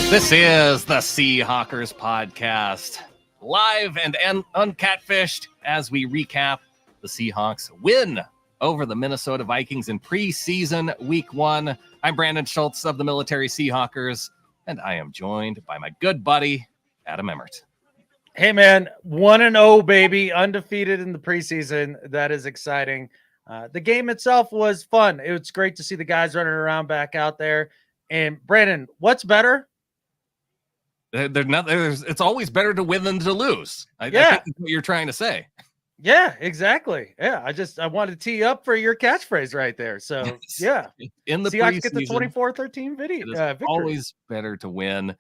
This is the Seahawkers podcast, live and uncatfished as we recap the Seahawks win over the Minnesota Vikings in preseason week 1. I'm Brandon Schultz of the Military Seahawkers, and I am joined by my good buddy, Adam Emmert. Hey, man, 1-0, baby, undefeated in the preseason. That is exciting. The game itself was fun. It was great to see the guys running around back out there. And Brandon, what's better? It's always better to win than to lose. I think that's what you're trying to say. Yeah, exactly. Yeah, I wanted to tee up for your catchphrase right there. So, yeah. In the Seahawks preseason, get the 24-13 victory. Always better to win.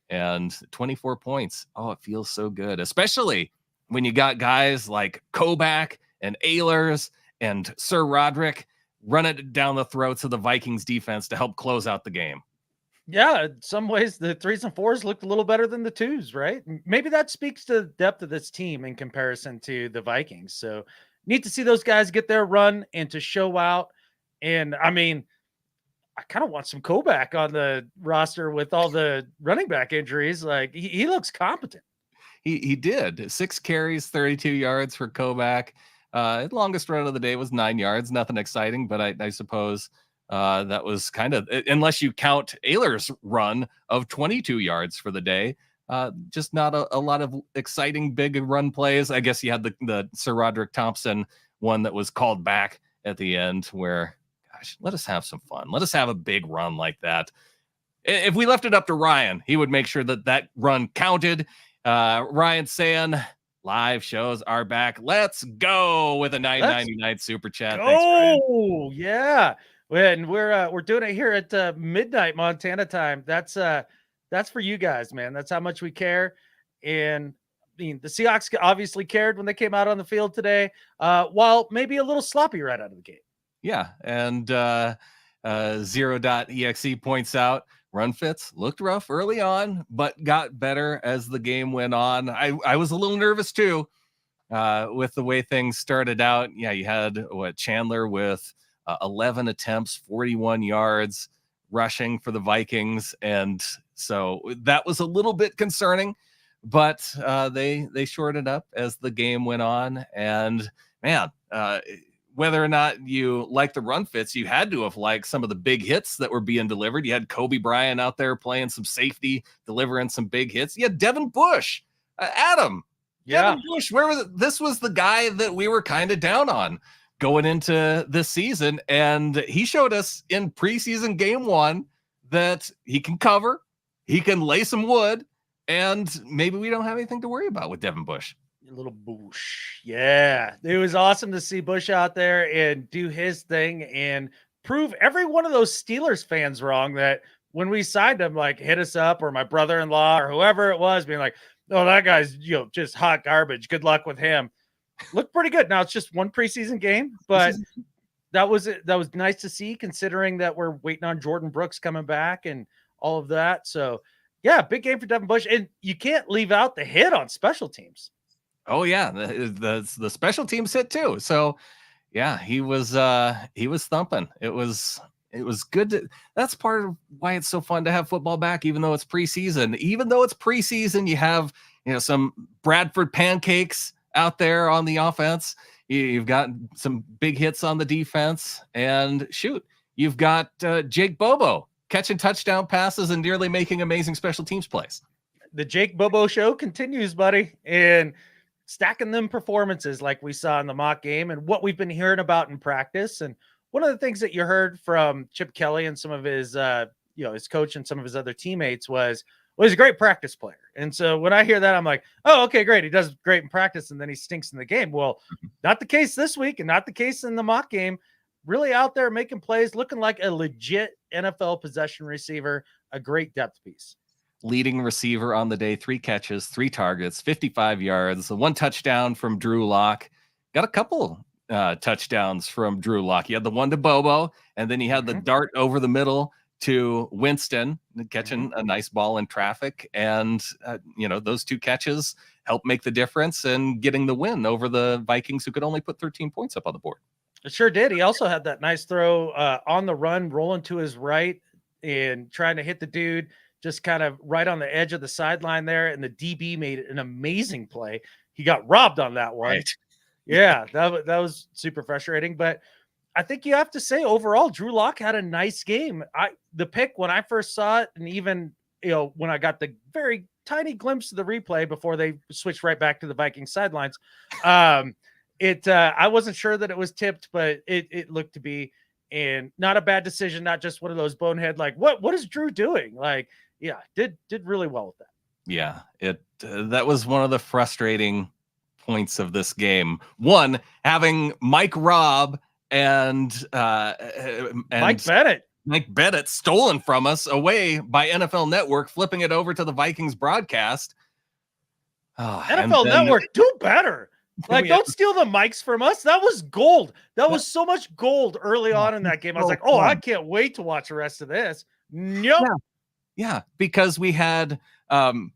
And 24 points. Oh, it feels so good, especially when you got guys like Kobach and Ahlers and Sir Roderick running it down the throats of the Vikings defense to help close out the game. Yeah, in some ways, the 3s and 4s looked a little better than the 2s, right? Maybe that speaks to the depth of this team in comparison to the Vikings. So, neat to see those guys get their run and to show out. And, I mean, I kind of want some Kobach on the roster with all the running back injuries. Like, he looks competent. He did. 6 carries, 32 yards for Kobach. Longest run of the day was 9 yards. Nothing exciting, but I suppose that was kind of, unless you count Ahlers' run of 22 yards for the day, just not a lot of exciting big run plays. I guess you had the Sir Roderick Thompson one that was called back at the end where, gosh, let us have some fun. Let us have a big run like that. If we left it up to Ryan, he would make sure that run counted. Ryan saying, live shows are back. Let's go with a $9.99 super chat. Oh, yeah. When we're doing it here at midnight Montana time. That's for you guys, man. That's how much we care. And I mean, the Seahawks obviously cared when they came out on the field today, while maybe a little sloppy right out of the gate. Yeah, and Zero.exe points out run fits looked rough early on, but got better as the game went on. I was a little nervous too with the way things started out. Yeah, you had Chandler with 11 attempts, 41 yards rushing for the Vikings, and so that was a little bit concerning. But they shored it up as the game went on, and man. Whether or not you like the run fits, you had to have liked some of the big hits that were being delivered. You had Kobe Bryant out there playing some safety, delivering some big hits. You had Devin Bush, Adam. Yeah. Devin Bush, where was it? This was the guy that we were kind of down on going into this season. And he showed us in preseason game 1 that he can cover, he can lay some wood, and maybe we don't have anything to worry about with Devin Bush. Little Bush. Yeah. It was awesome to see Bush out there and do his thing and prove every one of those Steelers fans wrong that when we signed him, like hit us up, or my brother-in-law or whoever it was being like, oh, that guy's, just hot garbage. Good luck with him. Looked pretty good. Now it's just one preseason game, but that was nice to see considering that we're waiting on Jordan Brooks coming back and all of that. So yeah, big game for Devin Bush. And you can't leave out the hit on special teams. Oh yeah, the special teams hit too. So yeah, he was thumping. It was good. That's part of why it's so fun to have football back, even though it's preseason. Even though it's preseason, you have some Bradford pancakes out there on the offense. You've got some big hits on the defense, and you've got Jake Bobo catching touchdown passes and nearly making amazing special teams plays. The Jake Bobo show continues, buddy, and stacking them performances like we saw in the mock game and what we've been hearing about in practice. And one of the things that you heard from Chip Kelly and some of his, his coach and some of his other teammates was he's a great practice player. And so when I hear that, I'm like, oh, okay, great. He does great in practice and then he stinks in the game. Well, not the case this week and not the case in the mock game. Really out there making plays, looking like a legit NFL possession receiver, a great depth piece. Leading receiver on the day, 3 catches, 3 targets, 55 yards, 1 touchdown from Drew Lock. Got a couple touchdowns from Drew Lock. You had the one to Bobo, and then you had the dart over the middle to Winston, catching a nice ball in traffic. And, those 2 catches helped make the difference and getting the win over the Vikings, who could only put 13 points up on the board. It sure did. He also had that nice throw on the run, rolling to his right and trying to hit the dude. just kind of right on the edge of the sideline there, and the DB made an amazing play. He got robbed on that one. Right. Yeah, that was super frustrating. But I think you have to say overall, Drew Lock had a nice game. The pick when I first saw it, and even when I got the very tiny glimpse of the replay before they switched right back to the Vikings sidelines, I wasn't sure that it was tipped, but it looked to be, and not a bad decision, not just one of those bonehead like what is Drew doing? Like, yeah, did really well with that. Yeah, that was one of the frustrating points of this game. One, having Mike Robb and Mike Bennett stolen from us away by NFL Network, flipping it over to the Vikings broadcast. NFL Network, do better. Like, don't steal the mics from us. That was gold. That was so much gold early on in that game. I was like, oh, I can't wait to watch the rest of this. Nope. Yeah, because we had one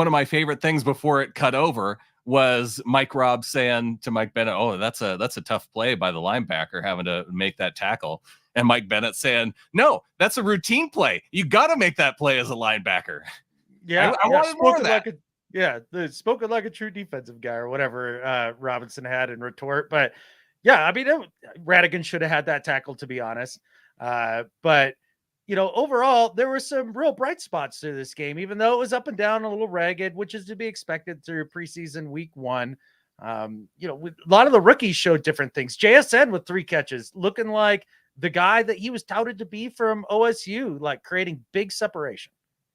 of my favorite things before it cut over was Mike Robb saying to Mike Bennett, "Oh, that's a tough play by the linebacker having to make that tackle." And Mike Bennett saying, "No, that's a routine play. You got to make that play as a linebacker." Yeah, I wanted more of that. Spoken like a true defensive guy or whatever Robinson had in retort. But yeah, I mean, Radigan should have had that tackle, to be honest. But overall, there were some real bright spots to this game, even though it was up and down, a little ragged, which is to be expected through preseason week 1. A lot of the rookies showed different things. JSN with 3 catches, looking like the guy that he was touted to be from OSU, like creating big separation.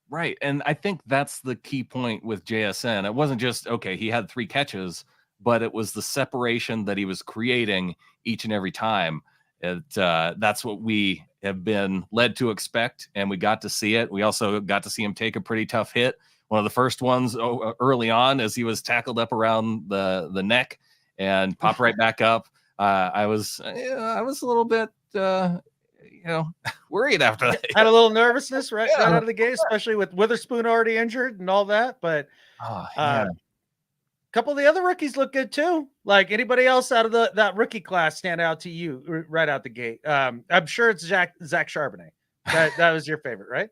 Right. And I think that's the key point with JSN. It wasn't just, okay, he had 3 catches, but it was the separation that he was creating each and every time. That's what we have been led to expect, and we got to see it. We also got to see him take a pretty tough hit. One of the first ones early on as he was tackled up around the neck and popped right back up. I was a little bit worried after that. Had a little nervousness right out of the gate, especially with Witherspoon already injured and all that. But a couple of the other rookies look good too. Like, anybody else out of that rookie class stand out to you right out the gate? I'm sure it's Zach Charbonnet. That was your favorite, right?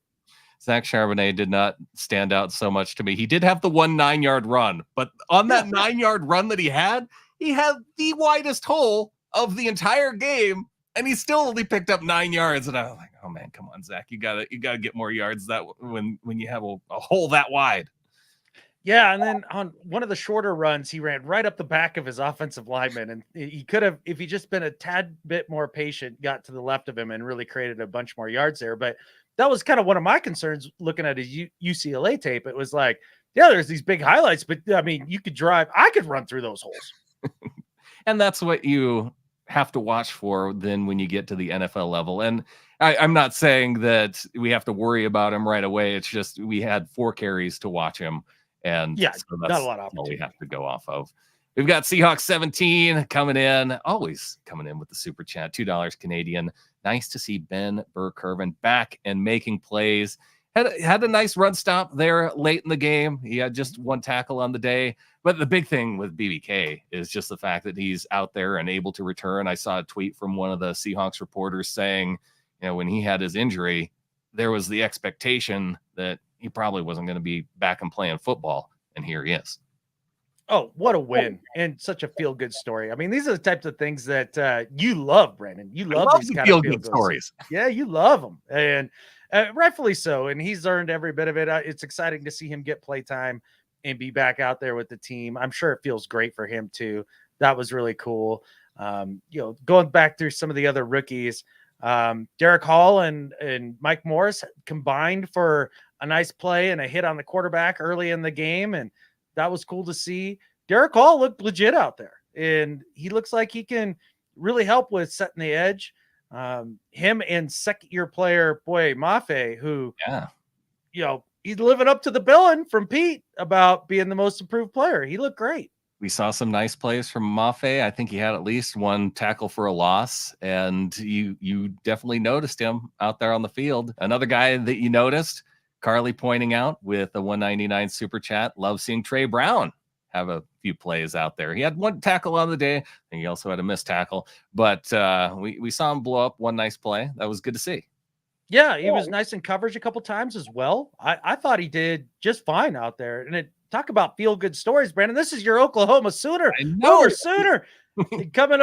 Zach Charbonnet did not stand out so much to me. He did have the 1 9-yard run, but on that 9-yard run that he had the widest hole of the entire game, and he still only picked up 9 yards. And I was like, oh man, come on, Zach, you gotta get more yards that when you have a hole that wide. Yeah, and then on one of the shorter runs, he ran right up the back of his offensive lineman, and he could have, if he just been a tad bit more patient, got to the left of him and really created a bunch more yards there. But that was kind of one of my concerns looking at his UCLA tape. It was like, yeah, there's these big highlights, but I mean, I could run through those holes. And that's what you have to watch for then when you get to the NFL level. And I'm not saying that we have to worry about him right away. It's just we had 4 carries to watch him. And yeah, so that's not a lot of all we have to go off of. We've got Seahawks 17 coming in, always coming in with the super chat, $2 Canadian. Nice to see Ben Burr-Kirven back and making plays. Had a nice run stop there late in the game. He had just 1 tackle on the day. But the big thing with BBK is just the fact that he's out there and able to return. I saw a tweet from one of the Seahawks reporters saying, when he had his injury, there was the expectation that he probably wasn't going to be back and playing football. And here he is. Oh, what a win. And such a feel-good story. I mean, these are the types of things that you love, Brandon. You love these kind of feel-good stories. Yeah, you love them. And rightfully so. And he's earned every bit of it. It's exciting to see him get playtime and be back out there with the team. I'm sure it feels great for him too. That was really cool. Going back through some of the other rookies, Derek Hall and Mike Morris combined for a nice play and a hit on the quarterback early in the game. And that was cool to see. Derek Hall looked legit out there, and he looks like he can really help with setting the edge. Him and second-year player, Mafe, who, he's living up to the billing from Pete about being the most improved player. He looked great. We saw some nice plays from Mafe. I think he had at least 1 tackle for a loss, and you definitely noticed him out there on the field. Another guy that you noticed, Carly pointing out with a 199 super chat, love seeing Trey Brown have a few plays out there. He had 1 tackle on the day, and he also had a missed tackle, but we saw him blow up 1 nice play. That was good to see. Yeah, he was nice in coverage a couple times as well. I thought he did just fine out there. And talk about feel good stories, Brandon. This is your Oklahoma Sooner, I know. Boomer Sooner, coming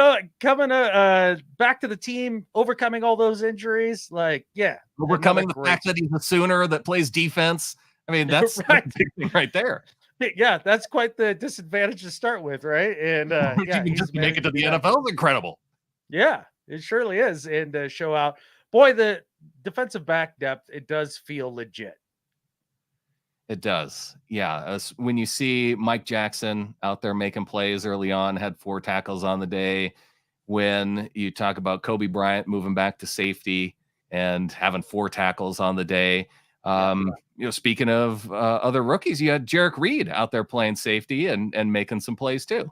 back to the team, overcoming all those injuries. Like, yeah, Overcoming the fact that he's a Sooner that plays defense. I mean, that's right. a big thing right there. Yeah, that's quite the disadvantage to start with, right? And yeah, he's just make it to the NFL is incredible. Yeah, it surely is. And show out, boy, the defensive back depth, it does feel legit. It does. Yeah. When you see Mike Jackson out there making plays early on, had 4 tackles on the day. When you talk about Kobe Bryant moving back to safety and having 4 tackles on the day. Speaking of other rookies, you had Jarek Reed out there playing safety and making some plays too.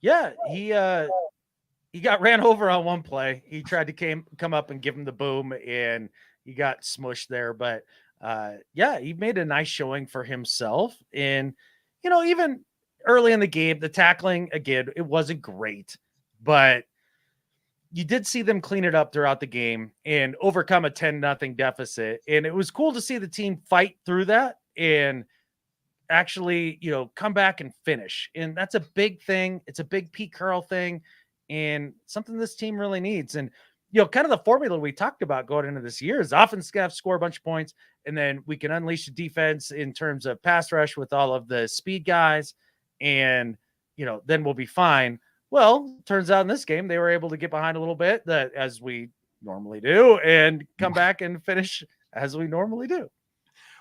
Yeah, he got ran over on one play. He tried to come up and give him the boom, and he got smushed there. But yeah, he made a nice showing for himself. And even early in the game, the tackling again, it wasn't great, but you did see them clean it up throughout the game and overcome a 10-0 deficit. And it was cool to see the team fight through that and actually, come back and finish. And that's a big thing. It's a big Pete Carroll thing and something this team really needs. And, kind of the formula we talked about going into this year is offense going to score a bunch of points, and then we can unleash the defense in terms of pass rush with all of the speed guys. And, then we'll be fine. Well, turns out in this game, they were able to get behind a little bit, that as we normally do, and come back and finish as we normally do.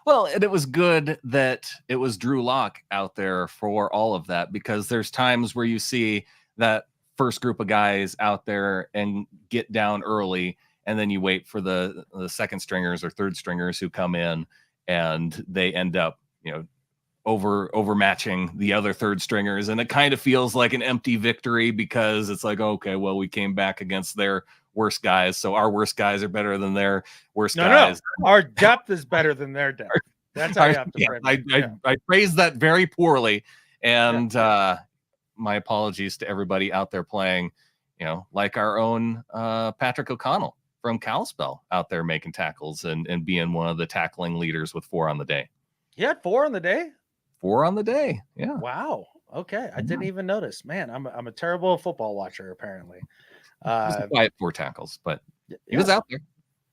Well, and it was good that it was Drew Lock out there for all of that, because there's times where you see that first group of guys out there and get down early, and then you wait for the second stringers or third stringers who come in, and they end up, overmatching the other third stringers, and it kind of feels like an empty victory, because it's like, okay, well, we came back against their worst guys, so our worst guys are better than their worst guys. No, our depth is better than their depth. That's how you have to frame it. I phrased that very poorly, and my apologies to everybody out there playing, like our own Patrick O'Connell from Kalispell out there making tackles and being one of the tackling leaders with 4 on the day. He had 4 on the day? 4 on the day. Yeah. Wow. Okay. I didn't even notice. Man, I'm a terrible football watcher, apparently. Quiet 4 tackles, but he was out there.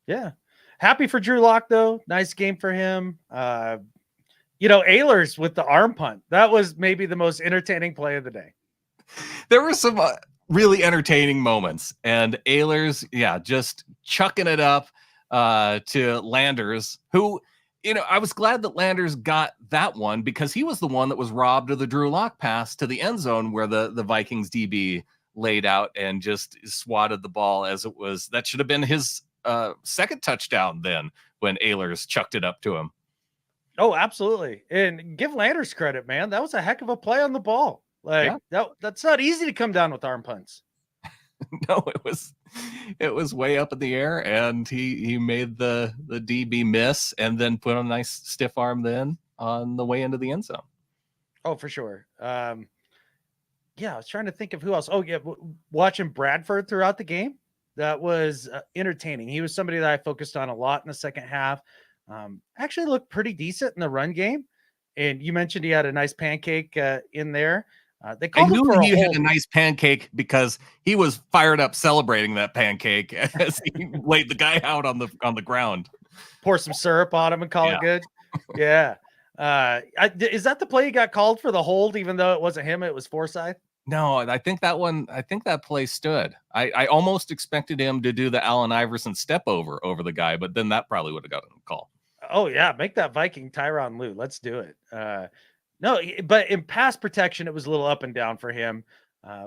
Yeah. Happy for Drew Lock, though. Nice game for him. Ahlers with the arm punt. That was maybe the most entertaining play of the day. There were some really entertaining moments, and Ahlers, just chucking it up to Landers, who, I was glad that Landers got that one, because he was the one that was robbed of the Drew Lock pass to the end zone where the Vikings DB laid out and just swatted the ball as it was. That should have been his second touchdown then, when Ahlers chucked it up to him. Oh, absolutely. And give Landers credit, man. That was a heck of a play on the ball. That's not easy to come down with arm punts. No, it was way up in the air, and he made the DB miss, and then put a nice stiff arm then on the way into the end zone. Oh, for sure. I was trying to think of who else. Oh, yeah, watching Bradford throughout the game, that was entertaining. He was somebody that I focused on a lot in the second half. Actually looked pretty decent in the run game, and you mentioned he had a nice pancake in there. They called I knew he had a nice pancake because he was fired up celebrating that pancake as he laid the guy out on the ground. Pour some syrup on him and call it good. Yeah. Is that the play he got called for the hold, even though it wasn't him, it was Forsyth? No, I think that play stood. I almost expected him to do the Allen Iverson step over the guy, but then that probably would have gotten a call. Oh yeah, make that Viking Tyronn Lue. Let's do it. No, but in pass protection, it was a little up and down for him.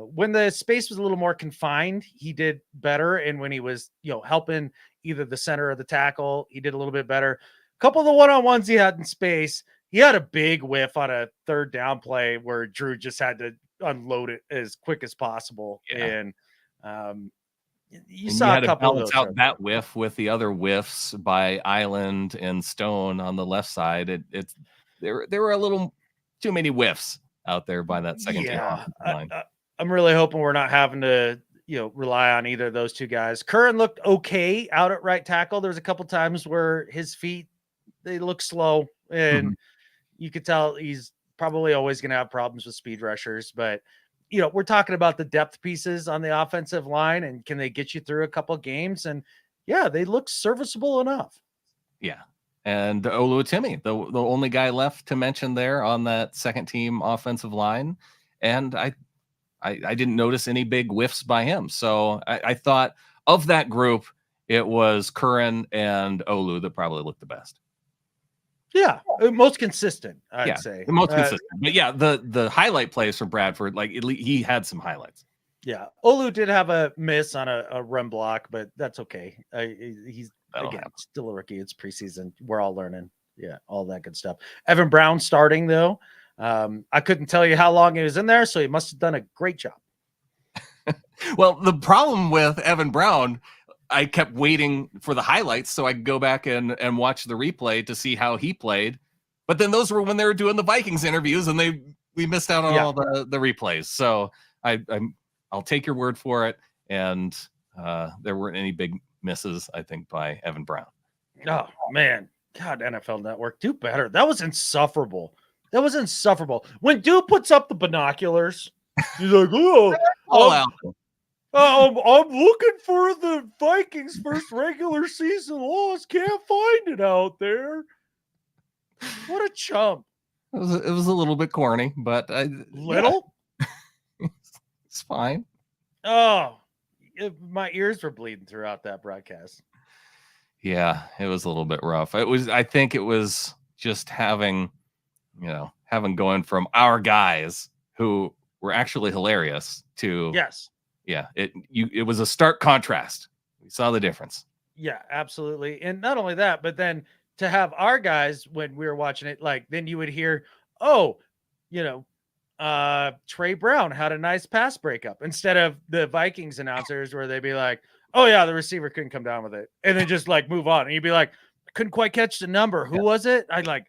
When the space was a little more confined, he did better. And when he was, helping either the center or the tackle, he did a little bit better. A couple of the one-on-ones he had in space, he had a big whiff on a third down play where Drew just had to unload it as quick as possible. Yeah. And you saw a couple of those. Out that whiff with the other whiffs by Island and Stone on the left side. There were a little too many whiffs out there by that second line. I'm really hoping we're not having to rely on either of those two guys. Curran looked okay out at right tackle. There was a couple times where his feet, they look slow, and you could tell he's probably always going to have problems with speed rushers. But, we're talking about the depth pieces on the offensive line, and can they get you through a couple games? And yeah, they look serviceable enough. Yeah. And Oluwatimi, the only guy left to mention there on that second team offensive line. And I didn't notice any big whiffs by him. So I thought of that group, it was Curran and Olu that probably looked the best. Yeah, most consistent, I'd say. The most consistent. But yeah, the highlight plays for Bradford, like he had some highlights. Yeah, Olu did have a miss on a run block, but that's okay. He's still a rookie. It's preseason. We're all learning. Yeah, all that good stuff. Evan Brown starting though. I couldn't tell you how long he was in there, so he must have done a great job. Well, the problem with Evan Brown, I kept waiting for the highlights so I could go back and watch the replay to see how he played. But then those were when they were doing the Vikings interviews, and we missed out on all the replays. So I'll take your word for it. And there weren't any big misses, I think, by Evan Brown. Oh man, God, NFL Network, do better. That was insufferable. When dude puts up the binoculars, he's like, I'm looking for the Vikings' first regular season loss. Can't find it out there. What a chump. It was a little bit corny, but it's fine. Oh, my ears were bleeding throughout that broadcast. Yeah, it was a little bit rough. I think it was just having going from our guys who were actually hilarious to it was a stark contrast. We saw the difference. Yeah, absolutely. And not only that, but then to have our guys, when we were watching it, like then you would hear, Trey Brown had a nice pass breakup, instead of the Vikings announcers where they'd be like, oh yeah, the receiver couldn't come down with it, and then just like move on. And you'd be like, couldn't quite catch the number. Who was it? I'd like,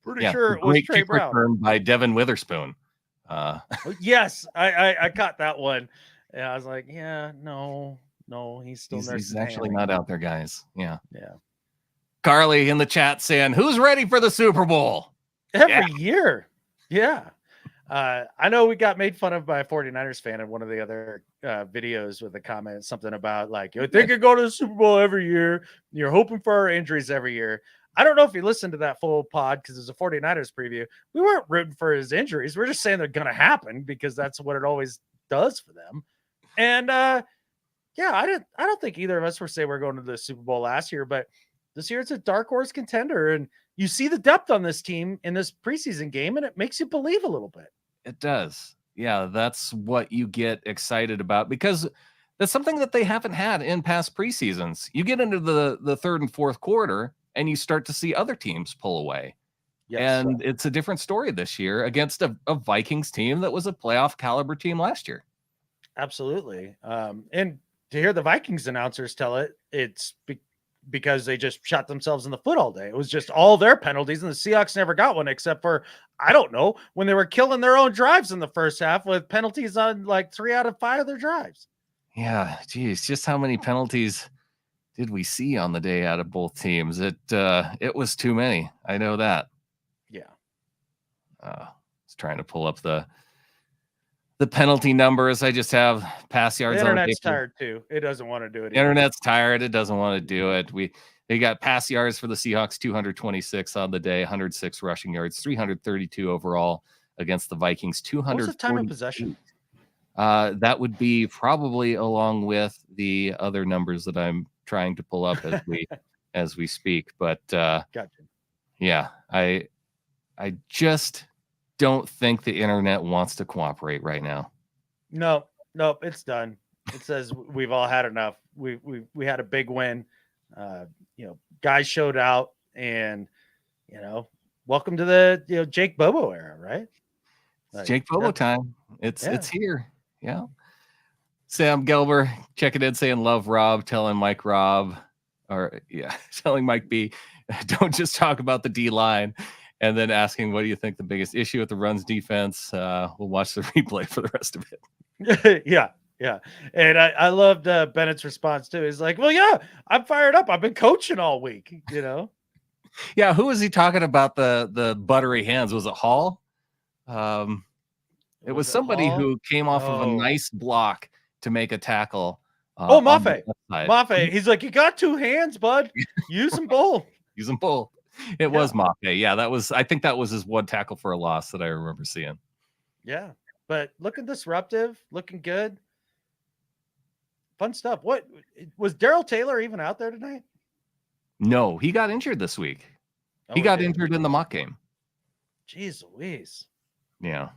pretty sure it was Trey Brown by Devin Witherspoon. Yes, I caught that one. And I was like, no, he's still there. He's actually not out there, guys. Yeah. Carly in the chat saying, who's ready for the Super Bowl? Every year. Yeah. I know we got made fun of by a 49ers fan in one of the other videos with a comment, something about like, you think you go to the Super Bowl every year. You're hoping for our injuries every year. I don't know if you listened to that full pod because it's a 49ers preview. We weren't rooting for his injuries. We're just saying they're going to happen because that's what it always does for them. And I don't think either of us were saying we're going to the Super Bowl last year, but this year it's a dark horse contender. And you see the depth on this team in this preseason game, and it makes you believe a little bit. It does. Yeah, that's what you get excited about, because that's something that they haven't had in past preseasons. You get into the third and fourth quarter, and you start to see other teams pull away. Yes, and it's a different story this year against a Vikings team that was a playoff caliber team last year. Absolutely. And to hear the Vikings announcers tell it, it's because they just shot themselves in the foot all day. It was just all their penalties, and the Seahawks never got one except for, I don't know, when they were killing their own drives in the first half with penalties on like 3 out of 5 of their drives. Yeah, geez, just how many penalties did we see on the day out of both teams? It was too many. I know that. Yeah. I was trying to pull up the penalty numbers. I just have pass yards. The internet's tired too. It doesn't want to do it. The internet's tired. It doesn't want to do it. They got pass yards for the Seahawks, 226 on the day, 106 rushing yards, 332 overall against the Vikings. 200. What's the time of possession? That would be probably along with the other numbers that I'm trying to pull up as we speak. But gotcha. Yeah, I just don't think the internet wants to cooperate right now. No, it's done. It says we've all had enough. We had a big win. Guys showed out, and welcome to the Jake Bobo era, right? It's Jake Bobo time. It's here. Yeah. Sam Gelber checking in saying love Rob, telling Mike Rob, telling Mike B, don't just talk about the D line. And then asking, what do you think the biggest issue with the runs defense? We'll watch the replay for the rest of it. Yeah. Yeah. And I loved Bennett's response too. He's like, well, yeah, I'm fired up. I've been coaching all week, Yeah, who was he talking about the buttery hands? Was it Hall? It was Was it somebody Hall? who came off of a Oh. nice block to make a tackle Oh, on the Mafe. left side. Mafe. He's like, you got 2 hands, bud. Use them both. Use them both. It was Mafe. Yeah, I think that was his one tackle for a loss that I remember seeing. Yeah. But looking disruptive, looking good. Fun stuff. What was Daryl Taylor even out there tonight? No, he got injured this week. Oh, he got injured in the mock game. Jeez Louise. Yeah.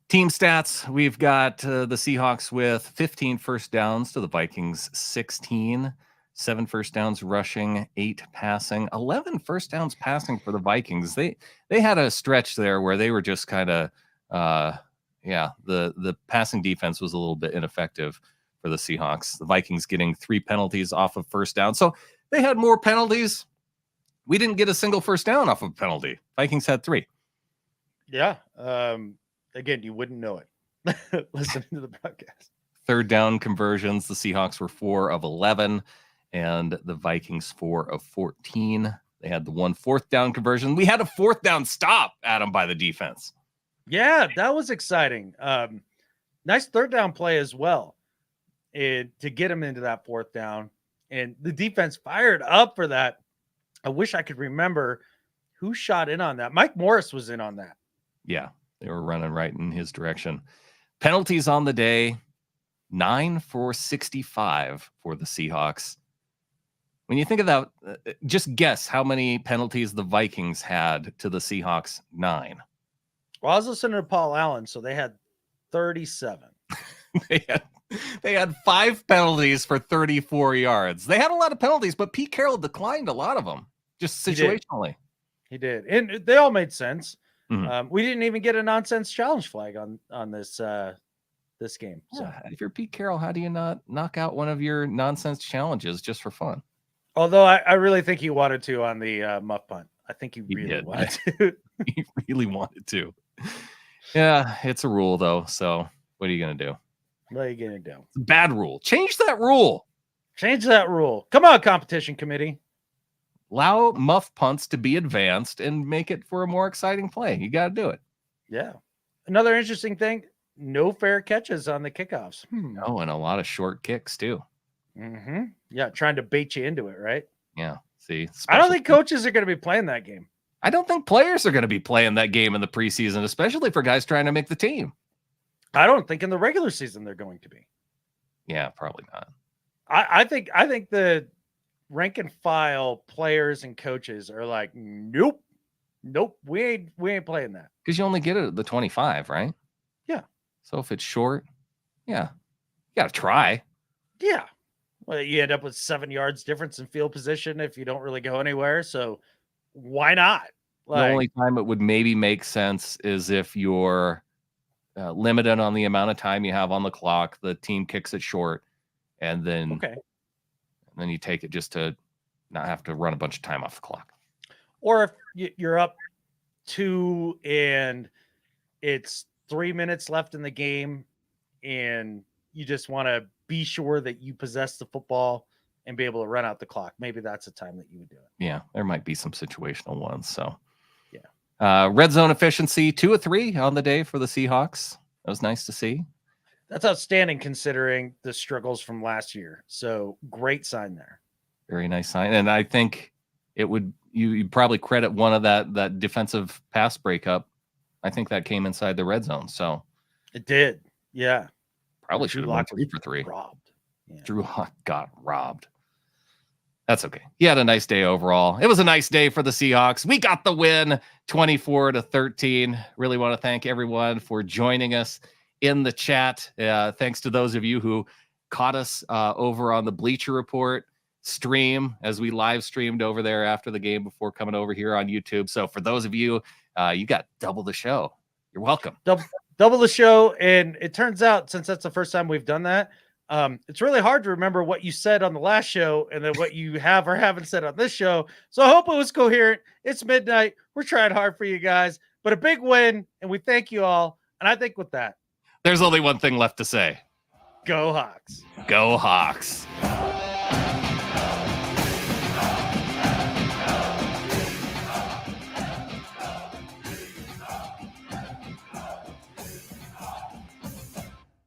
Team stats, we've got the Seahawks with 15 first downs to the Vikings 16, 7 first downs rushing, 8 passing, 11 first downs passing for the Vikings. They had a stretch there where they were just kind of the passing defense was a little bit ineffective for the Seahawks. The Vikings getting 3 penalties off of first down. So they had more penalties. We didn't get a single first down off of a penalty. Vikings had 3. Yeah. Again, you wouldn't know it. Listen to the broadcast. Third down conversions, the Seahawks were 4 of 11 and the Vikings 4 of 14. They had the 1 4th down conversion. We had a 4th down stop, Adam, by the defense. Yeah, that was exciting. Nice 3rd down play as well. And to get him into that 4th down. And the defense fired up for that. I wish I could remember who shot in on that. Mike Morris was in on that. Yeah, they were running right in his direction. Penalties on the day, 9 for 65 for the Seahawks. When you think of that, just guess how many penalties the Vikings had to the Seahawks 9. Well, I was listening to Paul Allen, so they had 37. They had 5 penalties for 34 yards. They had a lot of penalties, but Pete Carroll declined a lot of them, just situationally. He did. And they all made sense. Mm-hmm. We didn't even get a nonsense challenge flag on this game. So yeah, if you're Pete Carroll, how do you not knock out one of your nonsense challenges just for fun? Although I really think he wanted to on the muff punt. I think he really wanted to. He really wanted to. Yeah, it's a rule though. So what are you going to do? What are you going to do? It's a bad rule. Change that rule. Change that rule. Come on, competition committee. Allow muff punts to be advanced and make it for a more exciting play. You got to do it. Yeah. Another interesting thing, no fair catches on the kickoffs. Oh, and a lot of short kicks too. Mm-hmm. Yeah, trying to bait you into it, right? Yeah. See, I don't think coaches are going to be playing that game. I don't think players are going to be playing that game in the preseason, especially for guys trying to make the team. I don't think in the regular season they're going to be. Yeah, probably not. I think the rank and file players and coaches are like, nope, we ain't playing that. Because you only get it at the 25, right? Yeah. So if it's short, yeah, you got to try. Yeah. Well, you end up with 7 yards difference in field position if you don't really go anywhere. So why not? The only time it would maybe make sense is if you're limited on the amount of time you have on the clock. The team kicks it short, and then then you take it just to not have to run a bunch of time off the clock. Or if you're up 2 and it's 3 minutes left in the game, and you just want to be sure that you possess the football and be able to run out the clock. Maybe that's a time that you would do it. Yeah, there might be some situational ones. So, yeah. Red zone efficiency, 2 of 3 on the day for the Seahawks. That was nice to see. That's outstanding considering the struggles from last year. So great sign there. Very nice sign. And I think it would, you probably credit one of that defensive pass breakup. I think that came inside the red zone. So it did. Yeah. Probably should have been 3 for 3. Robbed. Yeah. Drew Lock got robbed. That's okay. He had a nice day overall. It was a nice day for the Seahawks. We got the win, 24-13. Really want to thank everyone for joining us in the chat. Thanks to those of you who caught us over on the Bleacher Report stream as we live streamed over there after the game before coming over here on YouTube. So for those of you, you got double the show. You're welcome. Double the show. And it turns out, since that's the first time we've done that, it's really hard to remember what you said on the last show and then what you have or haven't said on this show. So I hope it was coherent. It's midnight. We're trying hard for you guys, but a big win, and we thank you all. And I think with that, There's only one thing left to say. Go Hawks. Go Hawks.